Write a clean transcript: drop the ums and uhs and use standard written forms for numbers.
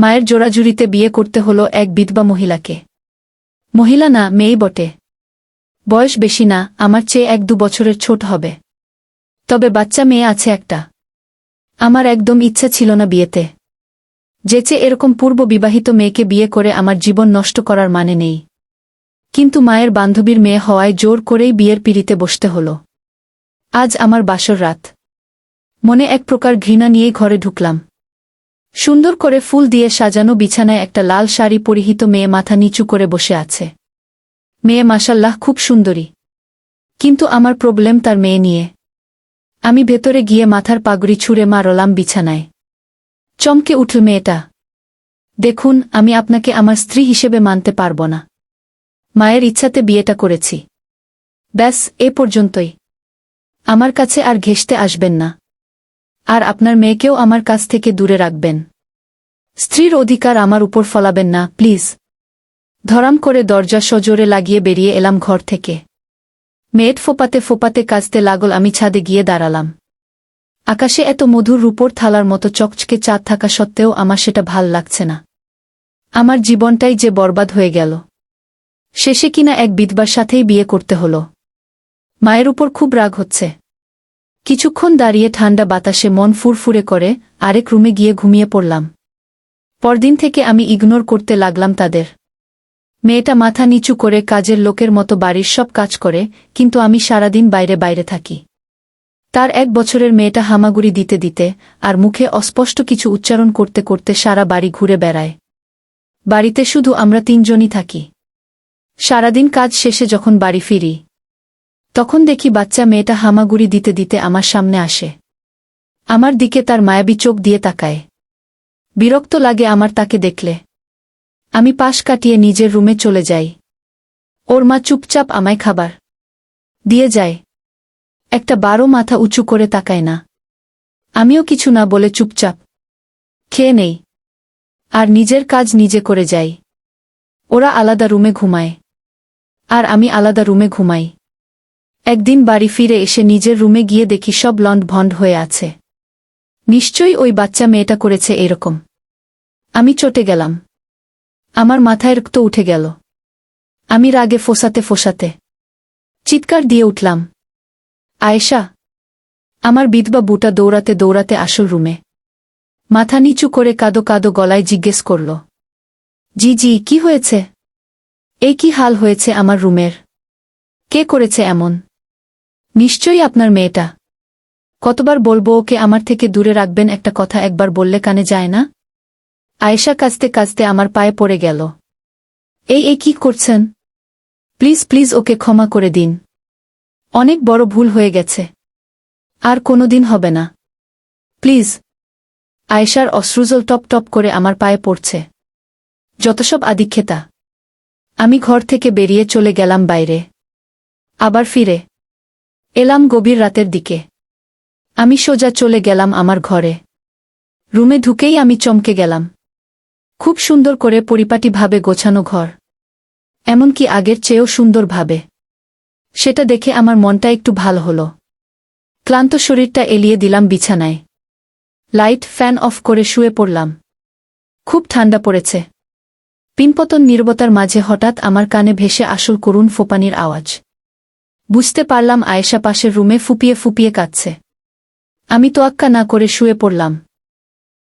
মায়ের জোড়াজুড়িতে বিয়ে করতে হলো এক বিধবা মহিলাকে। মহিলা না, মেয়েই বটে। বয়স বেশি না, আমার চেয়ে 1-2 বছরের ছোট হবে। তবে বাচ্চা মেয়ে আছে একটা। আমার একদম ইচ্ছা ছিল না বিয়েতে যেচে এরকম পূর্ব বিবাহিত মেয়েকে বিয়ে করে আমার জীবন নষ্ট করার মানে নেই। কিন্তু মায়ের বান্ধবীর মেয়ে হওয়ায় জোর করেই বিয়ের পিঁড়িতে বসতে হলো। আজ আমার বাসর রাত। মনে এক প্রকার ঘৃণা নিয়েই ঘরে ঢুকলাম। সুন্দর করে ফুল দিয়ে সাজানো বিছানায় একটা লাল শাড়ি পরিহিত মেয়ে মাথা নিচু করে বসে আছে। মেয়ে মাশাল্লাহ খুব সুন্দরী। কিন্তু আমার প্রবলেম তার মেয়ে নিয়ে। আমি ভেতরে গিয়ে মাথার পাগড়ি ছুঁড়ে মারলাম বিছানায়। চমকে উঠল মেয়েটা। দেখুন, আমি আপনাকে আমার স্ত্রী হিসেবে মানতে পারব না। মায়ের ইচ্ছাতে বিয়েটা করেছি। ব্যাস, এ পর্যন্তই। আমার কাছে আর ঘেঁষতে আসবেন না। আর আপনার মেয়েকেও আমার কাছ থেকে দূরে রাখবেন। স্ত্রীর অধিকার আমার উপর ফলাবেন না, প্লিজ। ধরাম করে দরজা সজোরে লাগিয়ে বেরিয়ে এলাম ঘর থেকে। মেয়েট ফোপাতে ফোপাতে কাঁদতে লাগল। আমি ছাদে গিয়ে দাঁড়ালাম। আকাশে এত মধুর রূপোর থালার মতো চকচকে চাঁদ থাকা সত্ত্বেও আমার সেটা ভাল লাগছে না। আমার জীবনটাই যে বরবাদ হয়ে গেল। শেষে কিনা এক বিধবার সাথেই বিয়ে করতে হলো। মায়ের উপর খুব রাগ হচ্ছে। কিছুক্ষণ দাঁড়িয়ে ঠান্ডা বাতাসে মন ফুরফুরে করে আরেক রুমে গিয়ে ঘুমিয়ে পড়লাম। পরদিন থেকে আমি ইগনোর করতে লাগলাম তাদের। মেয়েটা মাথা নিচু করে কাজের লোকের মতো বাড়ির সব কাজ করে, কিন্তু আমি সারাদিন বাইরে বাইরে থাকি। তার 1 বছরের মেয়েটা হামাগুড়ি দিতে দিতে আর মুখে অস্পষ্ট কিছু উচ্চারণ করতে করতে সারা বাড়ি ঘুরে বেড়ায়। বাড়িতে শুধু আমরা 3 জনই থাকি। সারাদিন কাজ শেষে যখন বাড়ি ফিরি, তখন দেখি বাচ্চা মেয়েটা হামাগুড়ি দিতে দিতে আমার সামনে আসে। আমার দিকে তার মায়াবী চোখ দিয়ে তাকায়। বিরক্ত লাগে আমার তাকে দেখলে। আমি পাশ কাটিয়ে নিজের রুমে চলে যাই। ওর মা চুপচাপ আমায় খাবার দিয়ে যায়। একটা বারও মাথা উঁচু করে তাকায় না। আমিও কিছু না বলে চুপচাপ খেয়ে নেই আর নিজের কাজ নিজে করে যাই। ওরা আলাদা রুমে ঘুমায় আর আমি আলাদা রুমে ঘুমাই। একদিন বাড়ি ফিরে এসে নিজের রুমে গিয়ে দেখি সব লন্ড ভন্ড হয়ে আছে। নিশ্চয়ই ওই বাচ্চা মেয়েটা করেছে এরকম। আমি চটে গেলাম। আমার মাথায় রক্ত উঠে গেল। আমি রাগে ফোঁসাতে ফোঁসাতে চিৎকার দিয়ে উঠলাম, আয়েশা! আমার বিধবা বুটা দৌড়াতে দৌড়াতে আসল রুমে। মাথা নিচু করে কাঁদো কাঁদো গলায় জিজ্ঞেস করল, জি জি, কি হয়েছে? এই কি হাল হয়েছে আমার রুমের? কে করেছে এমন? নিশ্চয়ই আপনার মেয়েটা। কতবার বলবো ওকে আমার থেকে দূরে রাখবেন? একটা কথা একবার বললে কানে যায় না? আয়েশা কাঁদতে কাঁদতে আমার পায়ে পড়ে গেল। এই কি করছেন? প্লিজ প্লিজ ওকে ক্ষমা করে দিন। অনেক বড় ভুল হয়ে গেছে। আর কোনোদিন হবে না, প্লিজ। আয়েশার অশ্রুজল টপ টপ করে আমার পায়ে পড়ছে। যতসব আদিক্ষেতা! আমি ঘর থেকে বেরিয়ে চলে গেলাম বাইরে। আবার ফিরে এলাম গভীর রাতের দিকে। আমি সোজা চলে গেলাম আমার ঘরে। রুমে ঢুকেই আমি চমকে গেলাম। খুব সুন্দর করে পরিপাটিভাবে গোছানো ঘর, এমনকি আগের চেয়েও সুন্দরভাবে। সেটা দেখে আমার মনটা একটু ভালো হলো। ক্লান্ত শরীরটা এলিয়ে দিলাম বিছানায়। লাইট ফ্যান অফ করে শুয়ে পড়লাম। খুব ঠান্ডা পড়েছে। পিনপতন নীরবতার মাঝে হঠাৎ আমার কানে ভেসে আসল করুণ ফোঁপানির আওয়াজ। বুঝতে পারলাম আয়েশা পাশের রুমে ফুপিয়ে ফুপিয়ে কাঁদছে। আমি তোয়াক্কা না করে শুয়ে পড়লাম।